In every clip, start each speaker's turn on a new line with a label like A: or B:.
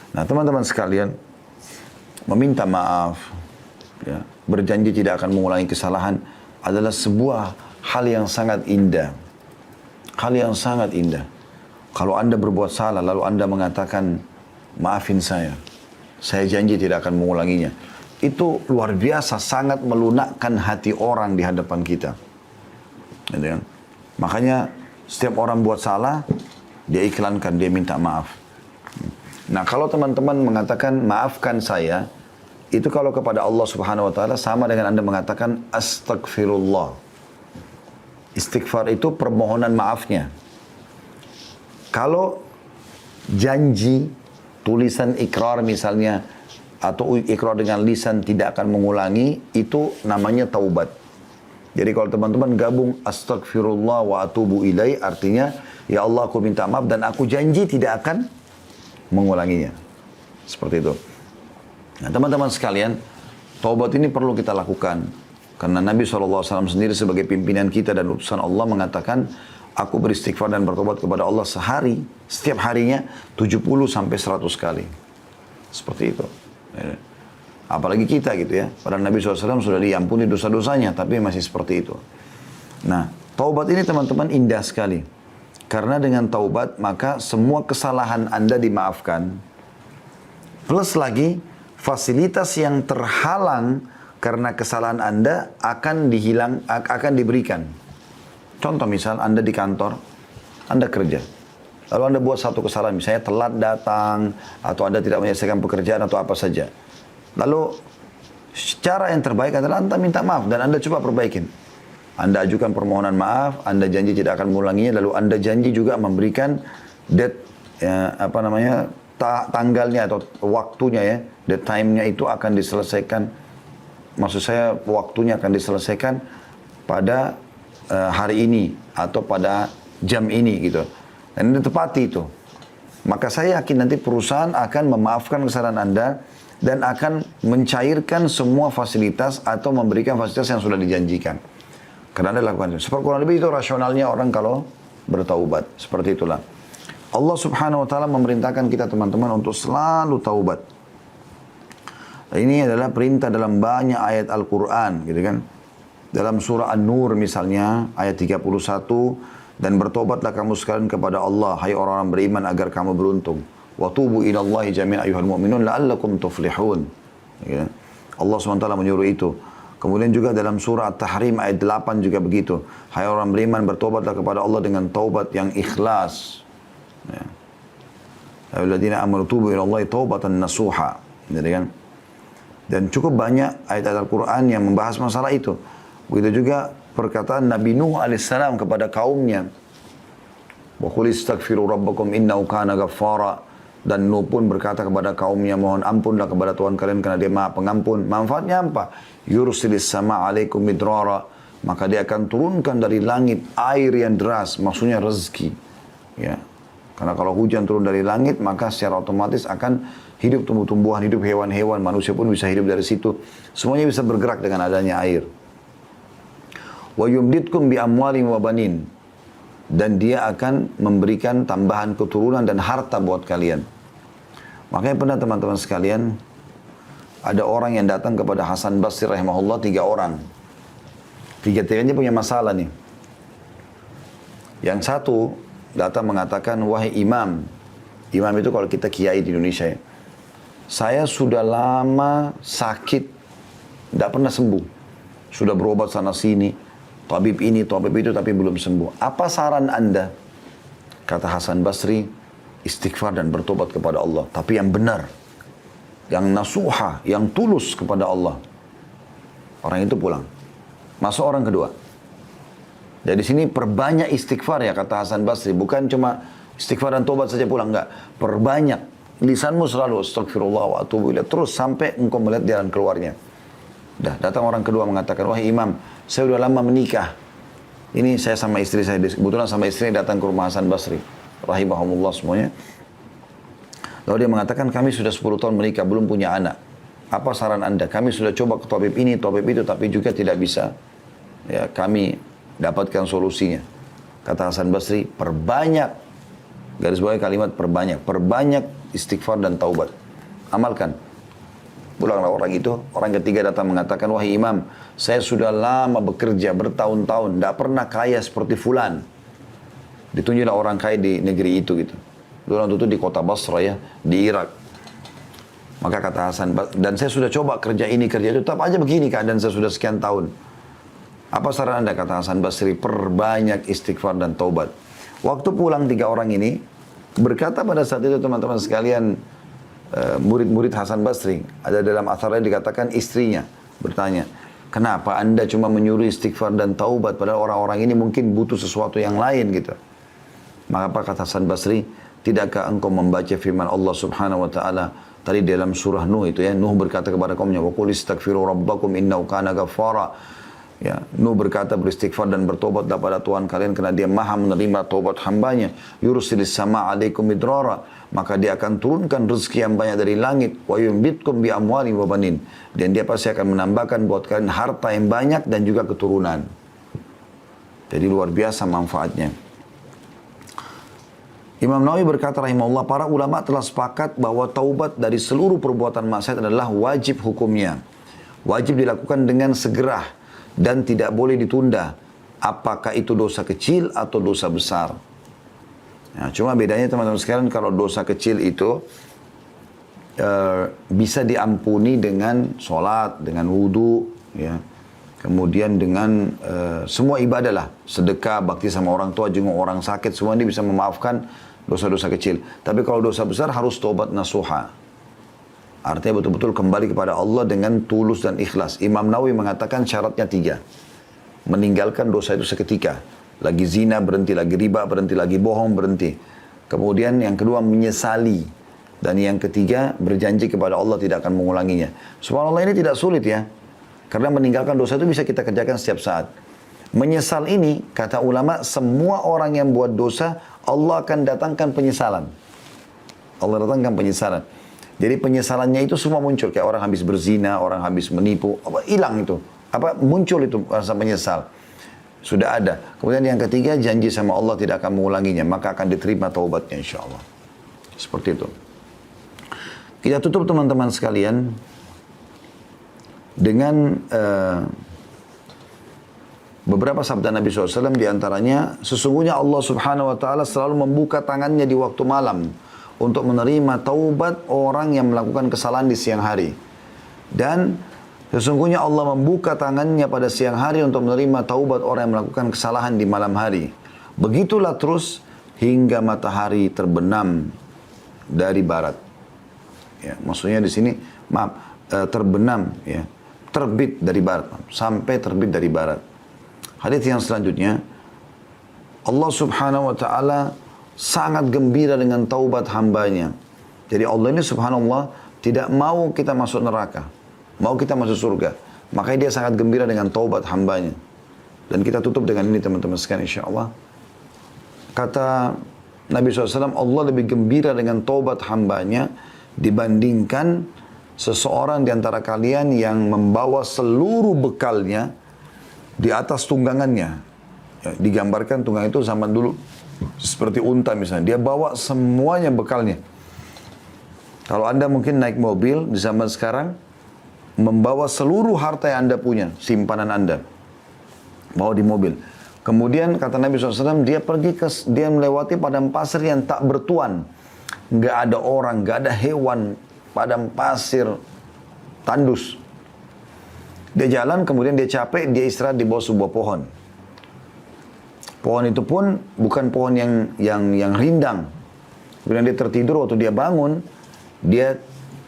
A: Nah, teman-teman sekalian, meminta maaf, ya, berjanji tidak akan mengulangi kesalahan adalah sebuah hal yang sangat indah. Hal yang sangat indah. Kalau Anda berbuat salah, lalu Anda mengatakan, maafin saya janji tidak akan mengulanginya. Itu luar biasa, sangat melunakkan hati orang di hadapan kita. Gitu kan? Makanya setiap orang buat salah, dia iklankan, dia minta maaf. Nah, kalau teman-teman mengatakan maafkan saya, itu kalau kepada Allah Subhanahu wa taala sama dengan Anda mengatakan astagfirullah. Istighfar itu permohonan maafnya. Kalau janji tulisan ikrar misalnya, atau ikrar dengan lisan tidak akan mengulangi, itu namanya taubat. Jadi kalau teman-teman gabung astagfirullah wa atubu ilai, artinya ya Allah aku minta maaf dan aku janji tidak akan mengulanginya. Seperti itu. Nah, teman-teman sekalian, taubat ini perlu kita lakukan. Karena Nabi SAW sendiri sebagai pimpinan kita dan utusan Allah mengatakan, aku beristighfar dan bertobat kepada Allah sehari, setiap harinya 70 sampai 100 kali. Seperti itu. Apalagi kita gitu ya. Padahal Nabi SAW sudah diampuni dosa-dosanya, tapi masih seperti itu. Nah, taubat ini teman-teman indah sekali. Karena dengan taubat, maka semua kesalahan Anda dimaafkan. Plus lagi, fasilitas yang terhalang karena kesalahan Anda akan diberikan. Contoh misal Anda di kantor, Anda kerja. Lalu Anda buat satu kesalahan, misalnya telat datang, atau Anda tidak menyelesaikan pekerjaan atau apa saja. Lalu cara yang terbaik adalah Anda minta maaf dan Anda coba perbaikin. Anda ajukan permohonan maaf, Anda janji tidak akan mengulanginya, lalu Anda janji juga memberikan tanggalnya atau waktunya ya, date time-nya itu akan diselesaikan. Maksud saya waktunya akan diselesaikan pada hari ini atau pada jam ini gitu. Dan Anda tepati itu. Maka saya yakin nanti perusahaan akan memaafkan kesalahan Anda dan akan mencairkan semua fasilitas atau memberikan fasilitas yang sudah dijanjikan. Karena Anda lakukan itu. Seperti kurang lebih itu rasionalnya orang kalau bertaubat. Seperti itulah. Allah Subhanahu wa taala memerintahkan kita teman-teman untuk selalu taubat. Ini adalah perintah dalam banyak ayat Al-Quran, gitu kan. Dalam surah An-Nur misalnya, ayat 31, dan bertobatlah kamu sekalian kepada Allah, hai orang-orang beriman, agar kamu beruntung. Wa tubu ilallahi jami'an ayyuhal mu'minun la'allakum tuflihun. Ya. Allah SWT menyuruh itu. Kemudian juga dalam surah At-Tahrim ayat 8 juga begitu. Hai orang beriman, bertobatlah kepada Allah dengan taubat yang ikhlas. Ya. Alladzina amanu tubu ilallahi taubatan nasuha. Jadi kan? Dan cukup banyak ayat-ayat Al-Quran yang membahas masalah itu. Begitu juga perkataan Nabi Nuh alaihissalam kepada kaumnya. Wa qul istaghfiru rabbakum innahu kana ghaffara. Dan Nuh pun berkata kepada kaumnya, mohon ampunlah kepada Tuhan kalian karena dia Maha Pengampun. Manfaatnya apa? Yursilis sama alaikum midrara. Maka dia akan turunkan dari langit air yang deras, maksudnya rezeki. Ya. Karena kalau hujan turun dari langit, maka secara otomatis akan hidup tumbuh-tumbuhan, hidup hewan-hewan, manusia pun bisa hidup dari situ. Semuanya bisa bergerak dengan adanya air. Wa yumditkum bi amwalin wa banin. Dan dia akan memberikan tambahan keturunan dan harta buat kalian. Makanya pernah teman-teman sekalian, ada orang yang datang kepada Hasan Basri rahimahullah, 3 orang. Tiga-tiganya punya masalah nih. Yang satu datang mengatakan, wahai imam. Imam itu kalau kita kiai di Indonesia ya. Saya sudah lama sakit, tidak pernah sembuh. Sudah berobat sana sini, tabib ini, tabib itu, tapi belum sembuh. Apa saran Anda? Kata Hasan Basri, istighfar dan bertobat kepada Allah. Tapi yang benar, yang nasuha, yang tulus kepada Allah. Orang itu pulang. Masuk orang kedua. Jadi sini perbanyak istighfar ya, kata Hasan Basri. Bukan cuma istighfar dan tobat saja pulang, enggak. Perbanyak. Lisanmu selalu astagfirullah wa atubu ilaih. Terus sampai engkau melihat jalan keluarnya. Datang orang kedua mengatakan, wahai imam, saya sudah lama menikah. Ini saya sama istri saya, kebetulan sama istri datang ke rumah Hasan Basri. Rahimahumullah semuanya. Lalu dia mengatakan, kami sudah 10 tahun menikah, belum punya anak. Apa saran Anda? Kami sudah coba ke tabib ini, tabib itu, tapi juga tidak bisa. Ya, kami dapatkan solusinya. Kata Hasan Basri, perbanyak, garis bawah kalimat perbanyak. Perbanyak istighfar dan taubat. Amalkan. Pulanglah orang itu, orang ketiga datang mengatakan, wahai imam, saya sudah lama bekerja, bertahun-tahun, tidak pernah kaya seperti fulan. Ditunjuklah orang kaya di negeri itu gitu. Orang itu di kota Basra ya, di Irak. Maka kata Hasan, dan saya sudah coba kerja ini, kerja itu, tetap aja begini keadaan saya sudah sekian tahun. Apa saran anda, kata Hasan Basri, perbanyak istighfar dan taubat. Waktu pulang tiga orang ini, berkata pada saat itu teman-teman sekalian, murid-murid Hasan Basri, ada dalam atharnya dikatakan istrinya bertanya, kenapa anda cuma menyuruh istighfar dan taubat padahal orang-orang ini mungkin butuh sesuatu yang lain gitu. Maka apa kata Hasan Basri, tidakkah engkau membaca firman Allah Subhanahu wa taala tadi dalam surah Nuh itu ya, Nuh berkata kepada kaumnya, wa qul istaghfiru rabbakum innahu kana ghaffara. Ya, Nuh berkata beristighfar dan bertobatlah pada Tuhan kalian karena dia maha menerima taubat hambanya. Yursilis sama alaikum midrara, maka dia akan turunkan rezeki yang banyak dari langit. Wa yumbitkum bi amwali wa banin, dan dia pasti akan menambahkan buat kalian harta yang banyak dan juga keturunan. Jadi luar biasa manfaatnya. Imam Nawawi berkata rahimahullah, para ulama telah sepakat bahwa taubat dari seluruh perbuatan maksiat adalah wajib hukumnya. Wajib dilakukan dengan segera dan tidak boleh ditunda, apakah itu dosa kecil atau dosa besar. Nah, cuma bedanya teman-teman sekalian, kalau dosa kecil itu bisa diampuni dengan sholat, dengan wudu, ya. Kemudian dengan semua ibadah lah, sedekah, bakti sama orang tua, jenguk orang sakit, semua ini bisa memaafkan dosa-dosa kecil. Tapi kalau dosa besar harus taubat nasuha. Artinya betul-betul kembali kepada Allah dengan tulus dan ikhlas. Imam Nawawi mengatakan syaratnya 3. Meninggalkan dosa itu seketika. Lagi zina berhenti, lagi riba berhenti, lagi bohong berhenti. Kemudian yang kedua menyesali. Dan yang ketiga berjanji kepada Allah tidak akan mengulanginya. Subhanallah, ini tidak sulit ya. Karena meninggalkan dosa itu bisa kita kerjakan setiap saat. Menyesal ini, kata ulama, semua orang yang buat dosa, Allah akan datangkan penyesalan. Allah datangkan penyesalan. Jadi penyesalannya itu semua muncul. Kayak orang habis berzina, orang habis menipu. Hilang itu. Muncul itu rasa menyesal. Sudah ada. Kemudian yang ketiga, janji sama Allah tidak akan mengulanginya. Maka akan diterima taubatnya insya Allah. Seperti itu. Kita tutup teman-teman sekalian dengan beberapa sabda Nabi SAW, diantaranya, sesungguhnya Allah Subhanahu Wa Taala selalu membuka tangannya di waktu malam untuk menerima taubat orang yang melakukan kesalahan di siang hari. Dan sesungguhnya Allah membuka tangannya pada siang hari untuk menerima taubat orang yang melakukan kesalahan di malam hari. Begitulah terus hingga matahari terbenam dari barat. Ya, maksudnya di sini, terbenam, ya, terbit dari barat, sampai terbit dari barat. Hadits yang selanjutnya, Allah Subhanahu Wa Taala sangat gembira dengan taubat hambanya. Jadi Allah ini subhanallah tidak mau kita masuk neraka, mau kita masuk surga. Makanya dia sangat gembira dengan taubat hambanya. Dan kita tutup dengan ini teman-teman sekalian insyaAllah. Kata Nabi SAW, Allah lebih gembira dengan taubat hambanya dibandingkan seseorang di antara kalian yang membawa seluruh bekalnya di atas tunggangannya. Ya, digambarkan tunggang itu zaman dulu seperti unta misalnya. Dia bawa semuanya bekalnya. Kalau anda mungkin naik mobil di zaman sekarang, membawa seluruh harta yang anda punya, simpanan anda, bawa di mobil. Kemudian kata Nabi SAW, dia melewati padang pasir yang tak bertuan. Nggak ada orang, nggak ada hewan, padang pasir tandus. Dia jalan, kemudian dia capek, dia istirahat di bawah sebuah pohon. Pohon itu pun bukan pohon yang rindang. Kemudian dia tertidur, waktu dia bangun, dia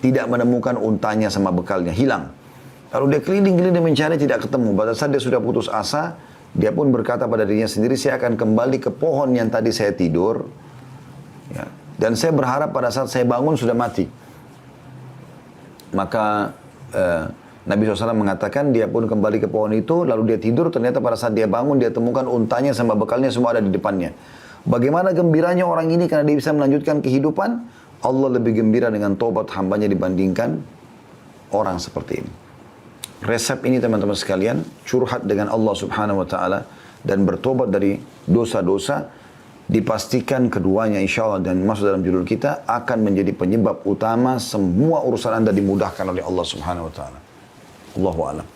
A: tidak menemukan untanya sama bekalnya, hilang. Lalu dia keliling-keliling mencari, tidak ketemu. Pada saat dia sudah putus asa, dia pun berkata pada dirinya sendiri, saya akan kembali ke pohon yang tadi saya tidur. Ya. Dan saya berharap pada saat saya bangun sudah mati. Maka Nabi SAW mengatakan dia pun kembali ke pohon itu, lalu dia tidur, ternyata pada saat dia bangun, dia temukan untanya sama bekalnya semua ada di depannya. Bagaimana gembiranya orang ini karena dia bisa melanjutkan kehidupan, Allah lebih gembira dengan taubat hambanya dibandingkan orang seperti ini. Resep ini teman-teman sekalian, curhat dengan Allah Subhanahu Wa Taala dan bertobat dari dosa-dosa, dipastikan keduanya insya Allah dan masuk dalam judul kita akan menjadi penyebab utama semua urusan Anda dimudahkan oleh Allah Subhanahu wa taala. Allahu a'lam.